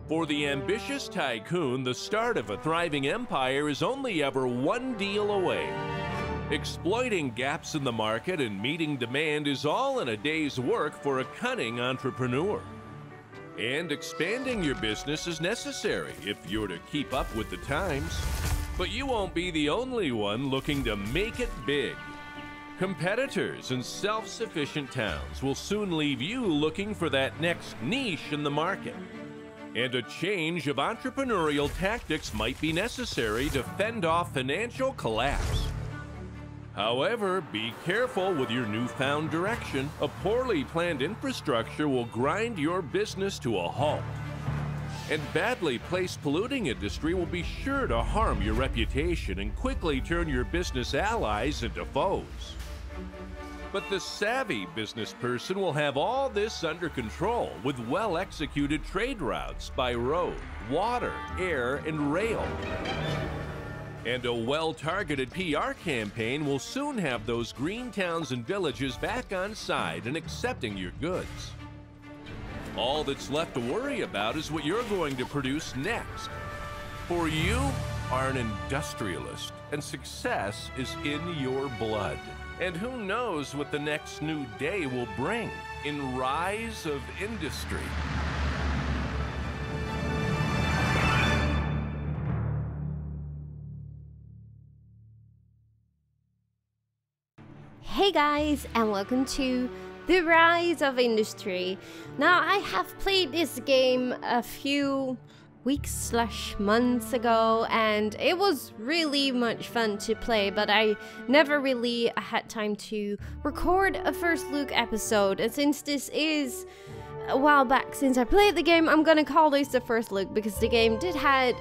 For the ambitious tycoon, the start of a thriving empire is only ever one deal away. Exploiting gaps in the market and meeting demand is all in a day's work for a cunning entrepreneur. And expanding your business is necessary if you're to keep up with the times. But you won't be the only one looking to make it big. Competitors in self-sufficient towns will soon leave you looking for that next niche in the market. And a change of entrepreneurial tactics might be necessary to fend off financial collapse. However, be careful with your newfound direction. A poorly planned infrastructure will grind your business to a halt. And badly placed polluting industry will be sure to harm your reputation and quickly turn your business allies into foes. But the savvy business person will have all this under control with well-executed trade routes by road, water, air, and rail. And a well-targeted PR campaign will soon have those green towns and villages back on side and accepting your goods. All that's left to worry about is what you're going to produce next. For you are an industrialist, and success is in your blood. And who knows what the next new day will bring in rise of industry. Hey guys, and welcome to The Rise of Industry. Now, I have played this game a few weeks/months ago, and it was really much fun to play, but I never really had time to record a first look episode. And since this is a while back since I played the game, I'm gonna call this the first look because the game did had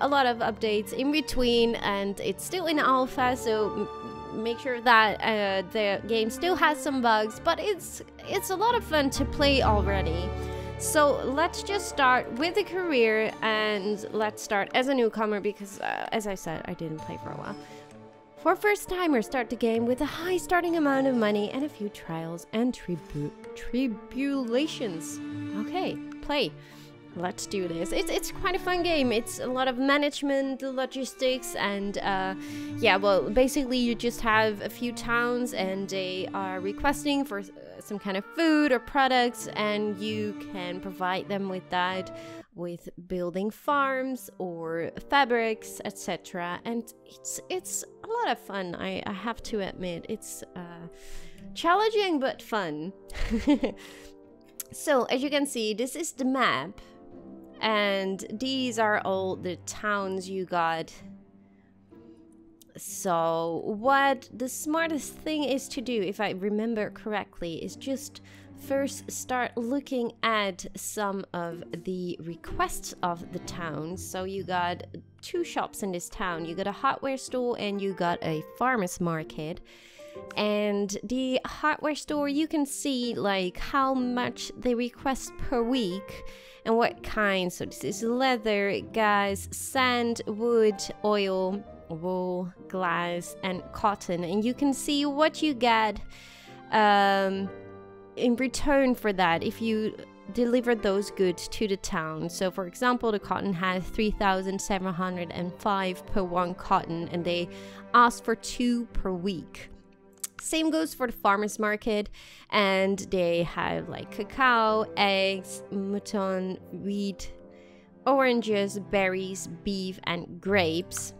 a lot of updates in between, and it's still in alpha, so make sure that the game still has some bugs, but it's a lot of fun to play already. So let's just start with the career, and let's start as a newcomer because as I said, I didn't play for a while. For first timers, start the game with a high starting amount of money and a few trials and tribulations. Okay, play. Let's do this. It's quite a fun game. It's a lot of management, logistics, and yeah, well, basically you just have a few towns and they are requesting for some kind of food or products, and you can provide them with that, with building farms or fabrics, etc. And it's a lot of fun. I have to admit, it's challenging but fun. So as you can see, this is the map. And these are all the towns you got. So what the smartest thing is to do, if I remember correctly, is just first start looking at some of the requests of the towns. So you got two shops in this town. You got a hardware store and you got a farmer's market. And the hardware store, you can see like how much they request per week and what kind. So this is leather, gas, sand, wood, oil, wool, glass, and cotton. And you can see what you get in return for that if you deliver those goods to the town. So for example, the cotton has 3,705 per one cotton, and they ask for 2 per week. Same goes for the farmer's market, and they have like cacao, eggs, mutton, wheat, oranges, berries, beef, and grapes.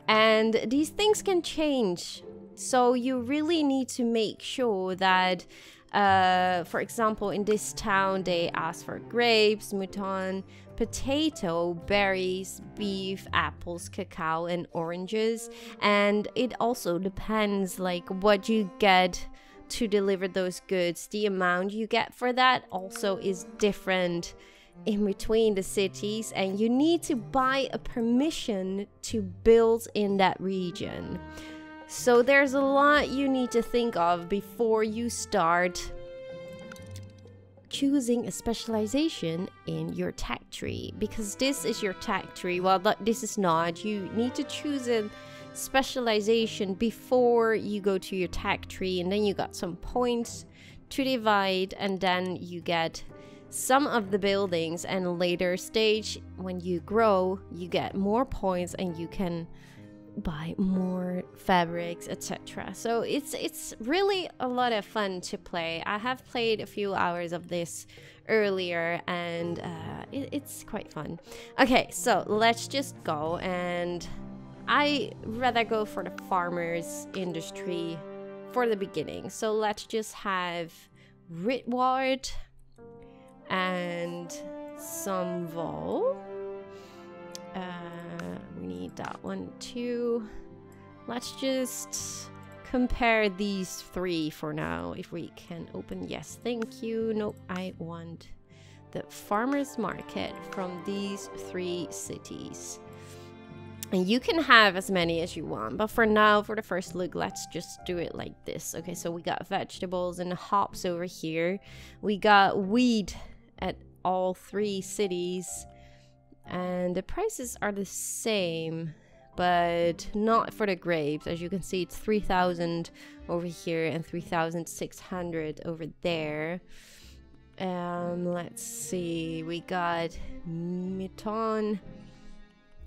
And these things can change, so you really need to make sure that for example, in this town they ask for grapes, mutton, potato, berries, beef, apples, cacao, and oranges. And it also depends like what you get to deliver those goods. The amount you get for that also is different in between the cities, and you need to buy a permission to build in that region. So there's a lot you need to think of before you start choosing a specialization in your tech tree, because this is your tech tree. Well, this is not. You need to choose a specialization before you go to your tech tree, and then you got some points to divide, and then you get some of the buildings, and later stage when you grow you get more points and you can buy more fabrics, etc. So it's really a lot of fun to play. I have played a few hours of this earlier, and it's quite fun. Okay, so let's just go, and I rather go for the farmers industry for the beginning. So let's just have Ritward and some Vol. We need that one too. Let's just compare these three for now. If we can open, yes, thank you. Nope, I want the farmers market from these three cities. And you can have as many as you want, but for now, for the first look, let's just do it like this. Okay, so we got vegetables and hops over here. We got wheat at all three cities. And the prices are the same, but not for the grapes. As you can see, it's 3,000 over here and 3,600 over there. Let's see, we got Miton.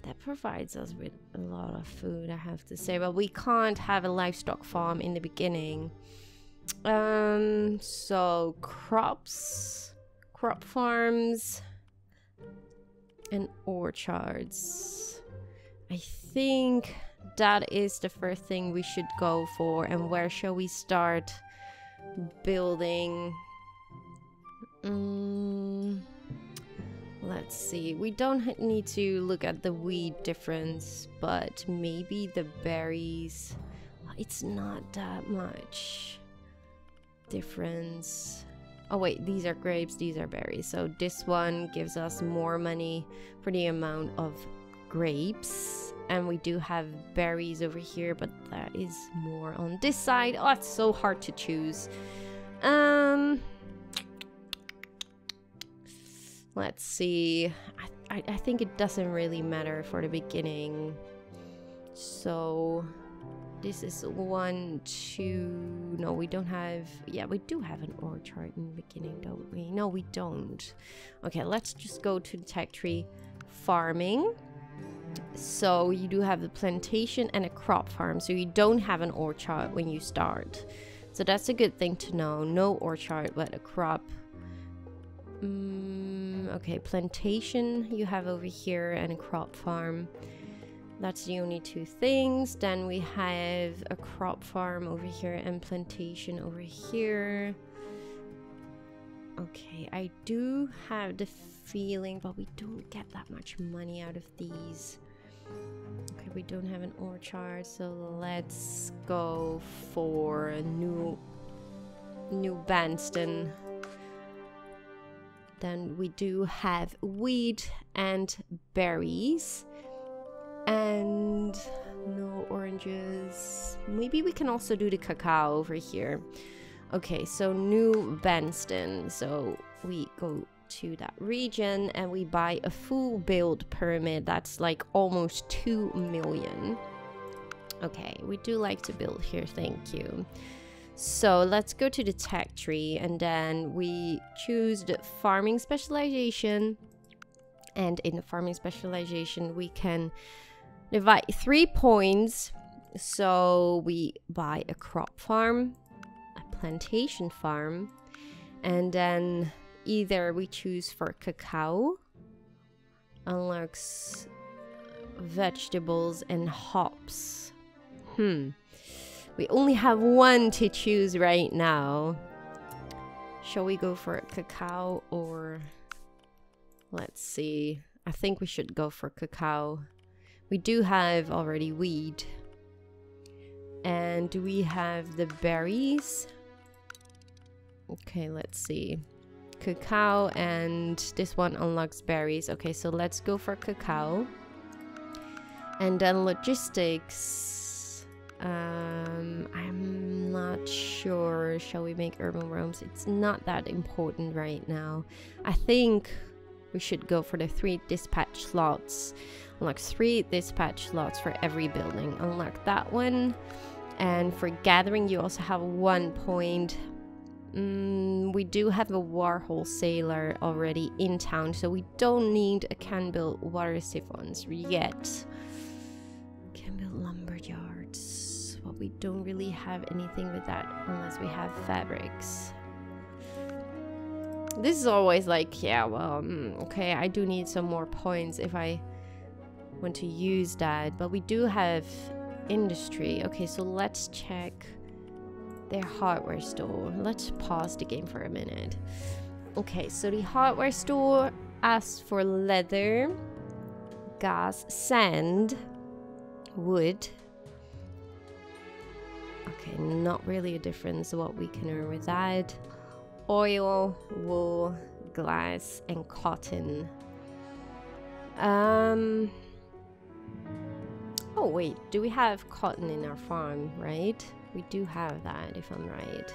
That provides us with a lot of food, I have to say, but we can't have a livestock farm in the beginning. So crop farms and orchards. I think that is the first thing we should go for. And where shall we start building? Let's see. We don't need to look at the wheat difference, but maybe the berries. It's not that much difference. Oh wait, these are grapes, these are berries. So this one gives us more money for the amount of grapes. And we do have berries over here, but that is more on this side. Oh, it's so hard to choose. Let's see. I think it doesn't really matter for the beginning. So this is 1, 2. No, we don't have. Yeah, we do have an orchard in the beginning, don't we? No, we don't. Okay, let's just go to the tech tree farming. So you do have the plantation and a crop farm. So you don't have an orchard when you start. So that's a good thing to know. No orchard, but a crop. Okay, plantation you have over here and a crop farm. That's the only two things. Then we have a crop farm over here and plantation over here. Okay, I do have the feeling, but we don't get that much money out of these. Okay, we don't have an orchard, so let's go for a New Banston. Then we do have wheat and berries. And no oranges. Maybe we can also do the cacao over here. Okay, so New Banston. So we go to that region and we buy a full build pyramid. That's like almost 2 million. Okay, we do like to build here, thank you. So let's go to the tech tree and then we choose the farming specialization. And in the farming specialization we can divide 3 points. So we buy a crop farm, a plantation farm, and then either we choose for cacao, unlocks vegetables and hops. We only have one to choose right now. Shall we go for cacao or let's see. I think we should go for cacao. We do have already wheat. And do we have the berries? Okay, let's see. Cacao, and this one unlocks berries. Okay, so let's go for cacao. And then logistics. I'm not sure. Shall we make urban roams? It's not that important right now. I think we should go for the 3 dispatch slots. Unlock 3 dispatch slots for every building. Unlock that one. And for gathering, you also have 1 point. We do have a war wholesaler already in town, so we don't need a can-built water siphons yet. Can-built lumber yards. Well, we don't really have anything with that unless we have fabrics. This is always like, yeah, well, okay, I do need some more points if I want to use that, but we do have industry. Okay, so let's check their hardware store. Let's pause the game for a minute. Okay, so the hardware store asks for leather, gas, sand, wood. Okay, not really a difference what we can earn with that. Oil, wool, glass, and cotton. Oh wait, do we have cotton in our farm, right? We do have that, if I'm right.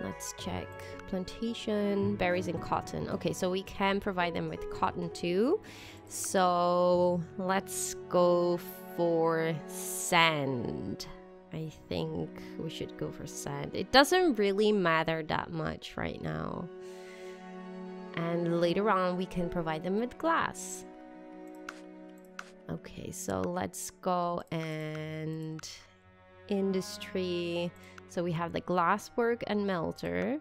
Let's check. Plantation, berries, and cotton. Okay, so we can provide them with cotton too. So let's go for sand. I think we should go for sand. It doesn't really matter that much right now. And later on, we can provide them with glass. Okay, so let's go and industry. So we have the glasswork and melter.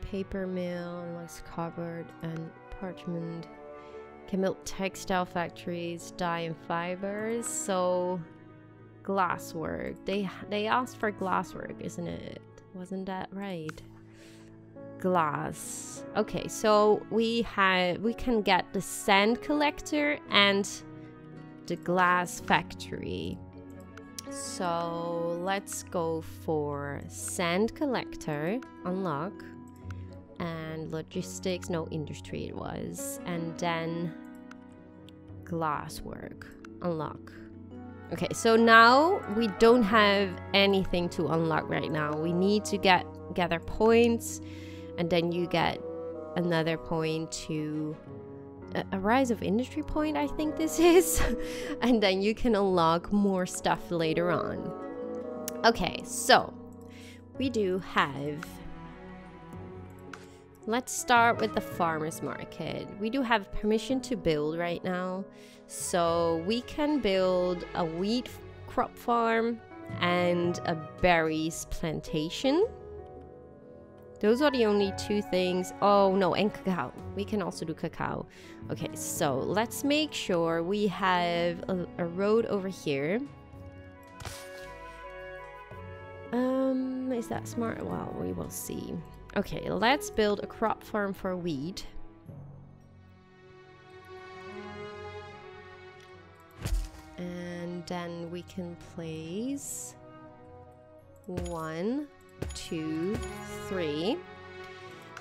Paper mill, let's cupboard and parchment. Can build textile factories, dye and fibers. So glasswork. They asked for glasswork, isn't it? Wasn't that right? Glass. Okay, so we can get the sand collector and the glass factory. So let's go for sand collector, unlock, and logistics, no, industry it was, and then glasswork, unlock. Okay, so now we don't have anything to unlock right now. We need to gather points, and then you get another point to a rise of industry point, I think this is. And then you can unlock more stuff later on. Okay, so we do have, let's start with the farmers market. We do have permission to build right now, so we can build a wheat crop farm and a berries plantation. Those are the only two things. Oh no, and cacao. We can also do cacao. Okay, so let's make sure we have a road over here. Is that smart? Well, we will see. Okay, let's build a crop farm for wheat. And then we can place 1, 2, 3,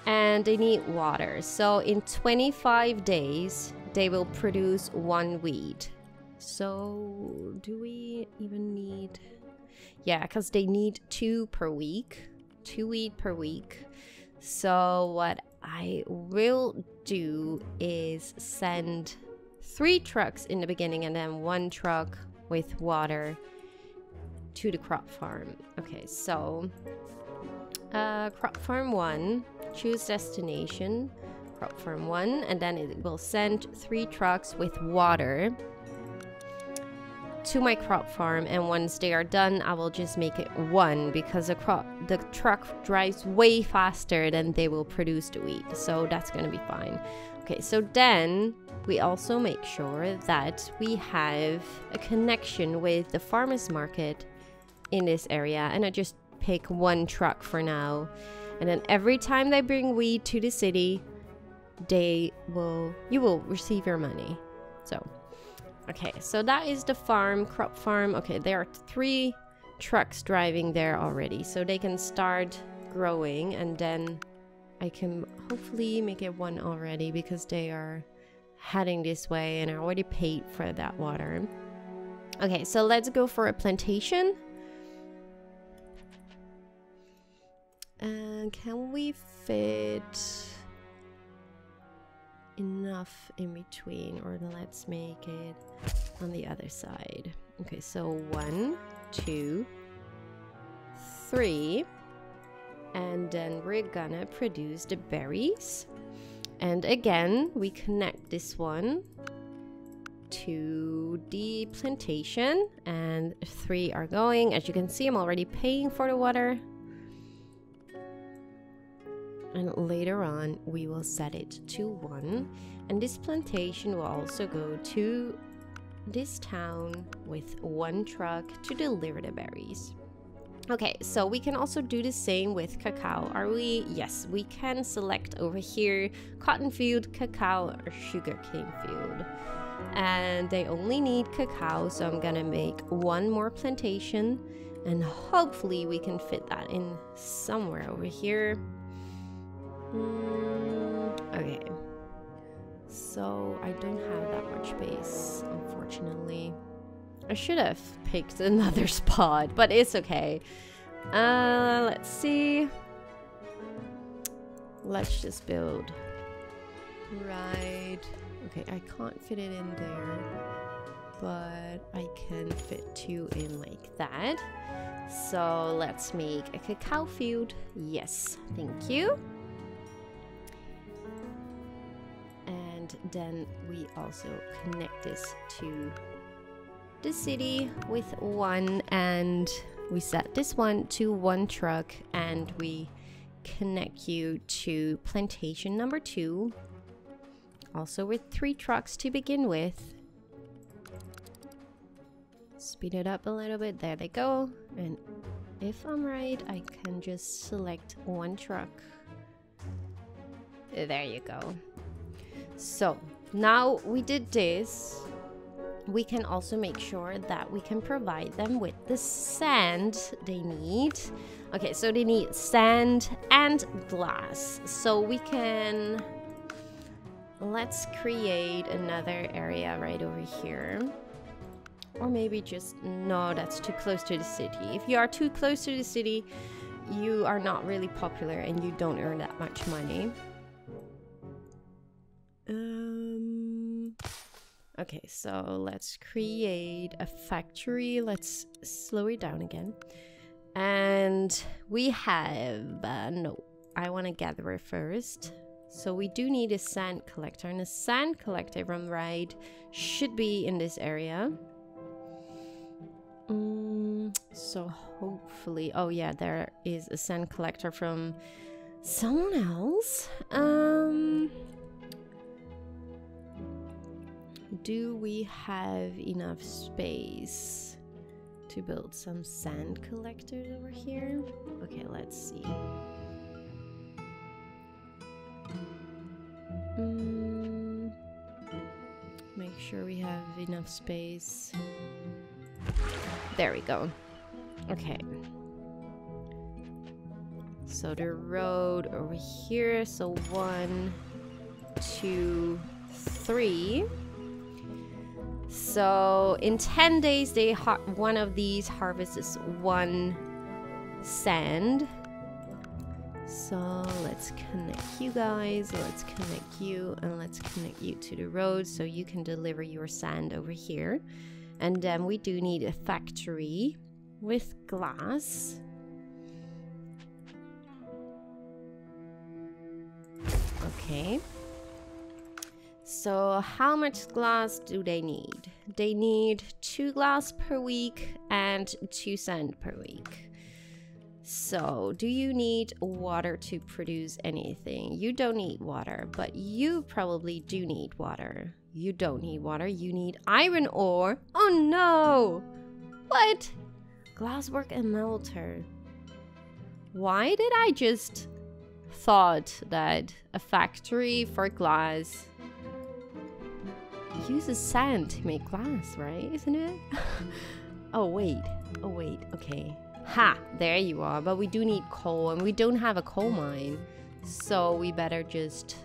and they need water. So in 25 days they will produce 1 wheat. So do we even need, yeah, because they need 2 per week, 2 wheat per week. So what I will do is send 3 trucks in the beginning and then 1 truck with water to the crop farm. Okay, so crop farm 1, choose destination, crop farm 1, and then it will send 3 trucks with water to my crop farm, and once they are done I will just make it 1 because the truck drives way faster than they will produce the wheat, so that's gonna be fine. Okay, so then we also make sure that we have a connection with the farmers market in this area, and I just pick 1 truck for now, and then every time they bring wheat to the city you will receive your money. So okay, so that is the farm, crop farm. Okay, there are 3 trucks driving there already, so they can start growing, and then I can hopefully make it 1 already because they are heading this way and I already paid for that water. Okay, so let's go for a plantation. And can we fit enough in between, or let's make it on the other side? Okay, so 1, 2, 3. And then we're gonna produce the berries. And again, we connect this one to the plantation, and 3 are going. As you can see, I'm already paying for the water. And later on, we will set it to 1. And this plantation will also go to this town with 1 truck to deliver the berries. Okay, so we can also do the same with cacao. Are we? Yes, we can select over here cotton field, cacao, or sugarcane field. And they only need cacao, so I'm gonna make 1 more plantation, and hopefully we can fit that in somewhere over here. Okay, so I don't have that much space, unfortunately. I should have picked another spot, but it's okay. Let's see. Let's just build right. Okay, I can't fit it in there, but I can fit 2 in like that. So let's make a cacao field. Yes, thank you. And then we also connect this to the city with 1, and we set this one to 1 truck, and we connect you to plantation number 2, also with 3 trucks to begin with. Speed it up a little bit. There they go. And if I'm right, I can just select 1 truck. There you go. So now we did this, we can also make sure that we can provide them with the sand they need. Okay, so they need sand and glass. So we can, let's create another area right over here. Or maybe just, no, that's too close to the city. If you are too close to the city, you are not really popular and you don't earn that much money. Okay, so let's create a factory. Let's slow it down again. And we have, no, I want to gather it first. So we do need a sand collector, and a sand collector, if I'm right, should be in this area. So hopefully, oh yeah, there is a sand collector from someone else. Do we have enough space to build some sand collectors over here? Okay, let's see. Make sure we have enough space. There we go. Okay. So the road over here. So 1, 2, 3. So in 10 days, one of these harvests 1 sand. So let's connect you guys. Let's connect you, and let's connect you to the road so you can deliver your sand over here. And then we do need a factory with glass. Okay. So how much glass do they need? They need 2 glass per week and 2 sand per week. So do you need water to produce anything? You don't need water, but you probably do need water. You don't need water, you need iron ore. Oh no! What? Glasswork and melter. Why did I just thought that a factory for glass uses sand to make glass, right? Isn't it? Oh wait, okay. Ha, there you are. But we do need coal, and we don't have a coal mine, so we better just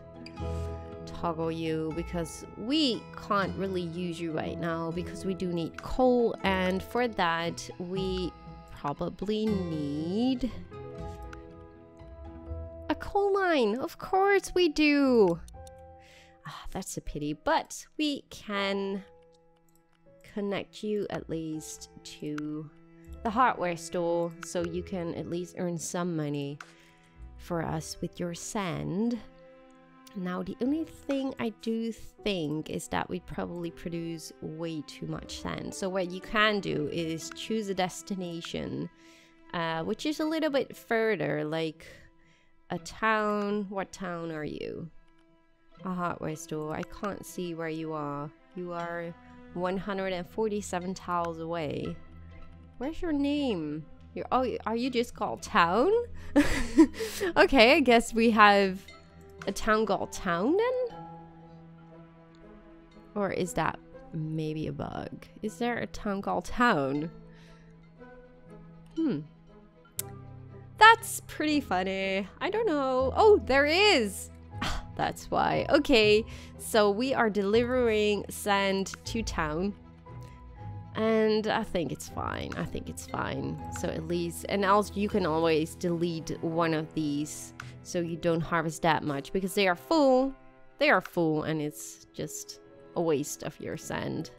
toggle you, because we can't really use you right now because we do need coal, and for that we probably need a coal mine. Of course we do. That's a pity, but we can connect you at least to the hardware store so you can at least earn some money for us with your sand. Now, the only thing I do think is that we probably produce way too much sand. So what you can do is choose a destination, which is a little bit further, like a town. What town are you? A hardware store. I can't see where you are. You are 147 tiles away. Where's your name? Are you just called Town? Okay, I guess we have a town called Town then? Or is that maybe a bug? Is there a town called Town? That's pretty funny. I don't know. Oh, there is! That's why. Okay, so we are delivering sand to Town. And I think it's fine. I think it's fine. So at least, and also you can always delete one of these so you don't harvest that much because they are full. They are full and it's just a waste of your sand.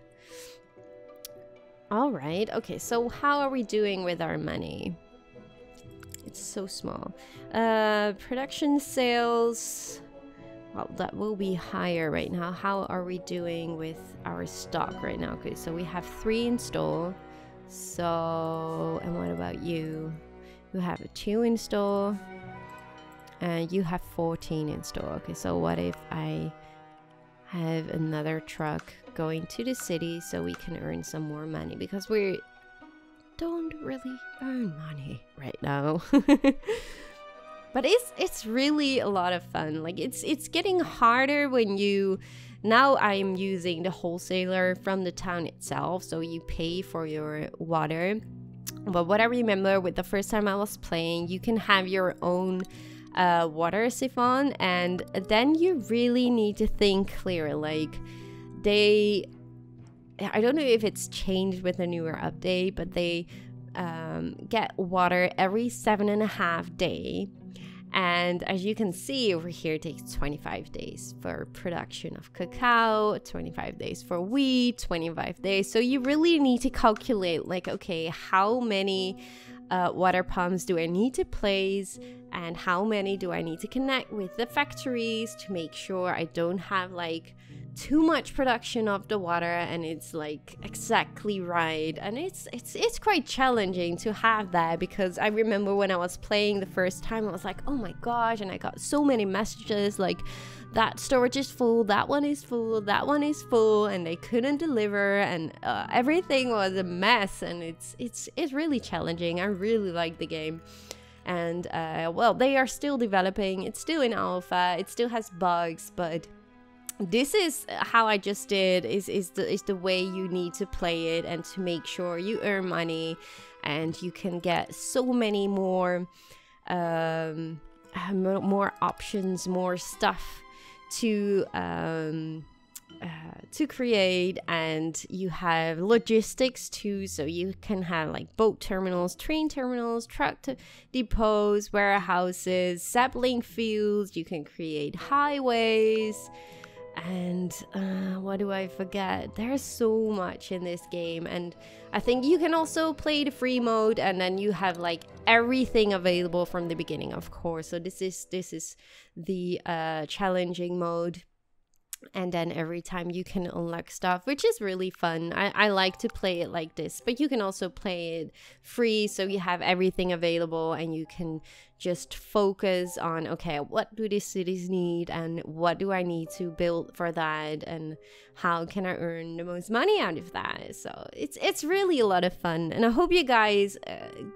All right. Okay, so how are we doing with our money? It's so small. Production sales. Well, that will be higher right now. How are we doing with our stock right now? Okay, so we have 3 in store. So, and what about you? You have a 2 in store. And you have 14 in store. Okay, so what if I have another truck going to the city so we can earn some more money? Because we don't really earn money right now. But it's really a lot of fun. Like it's getting harder when you... Now I'm using the wholesaler from the town itself, so you pay for your water. But what I remember with the first time I was playing, you can have your own water siphon, and then you really need to think clear. Like I don't know if it's changed with a newer update, but they get water every 7.5 days. And as you can see over here, it takes 25 days for production of cacao, 25 days for wheat, 25 days. So you really need to calculate, like, okay, how many water pumps do I need to place, and how many do I need to connect with the factories to make sure I don't have like too much production of the water and it's like exactly right. And it's quite challenging to have that, because I remember when I was playing the first time, I was like, oh my gosh, and I got so many messages like, that storage is full, that one is full, that one is full, and they couldn't deliver, and everything was a mess. And it's really challenging. I really like the game. And well, they are still developing. It's still in alpha. It still has bugs, but this is how I just did, is the way you need to play it, and to make sure you earn money and you can get so many more options, more stuff to create. And you have logistics too, so you can have like boat terminals, train terminals, truck depots, warehouses, sapling fields. You can create highways. And what do I forget? There's so much in this game. And I think you can also play the free mode, and then you have like everything available from the beginning, of course. So this is the challenging mode. And then every time you can unlock stuff, which is really fun. I like to play it like this, but you can also play it free, so you have everything available and you can just focus on, okay, what do these cities need and what do I need to build for that, and how can I earn the most money out of that. So it's really a lot of fun, and I hope you guys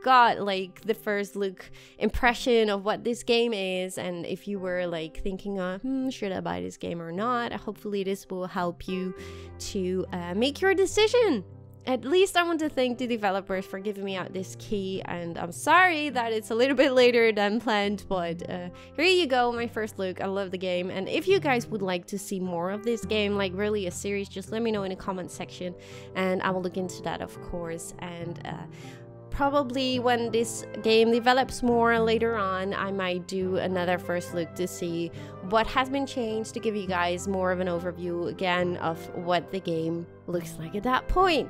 got like the first look impression of what this game is. And if you were like thinking of should I buy this game or not, hopefully this will help you to make your decision. At least I want to thank the developers for giving me out this key, and I'm sorry that it's a little bit later than planned, but here you go, my first look. I love the game, and if you guys would like to see more of this game, like really a series, just let me know in the comment section and I will look into that, of course. And probably when this game develops more later on, I might do another first look to see what has been changed, to give you guys more of an overview again of what the game looks like at that point.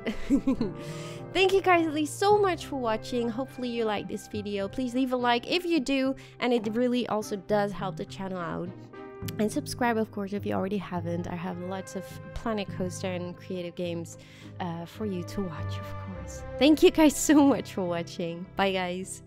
Thank you guys so much for watching. Hopefully you like this video. Please leave a like if you do, and it really also does help the channel out. And subscribe, of course, if you already haven't. I have lots of Planet Coaster and creative games for you to watch, of course. Thank you guys so much for watching. Bye, guys.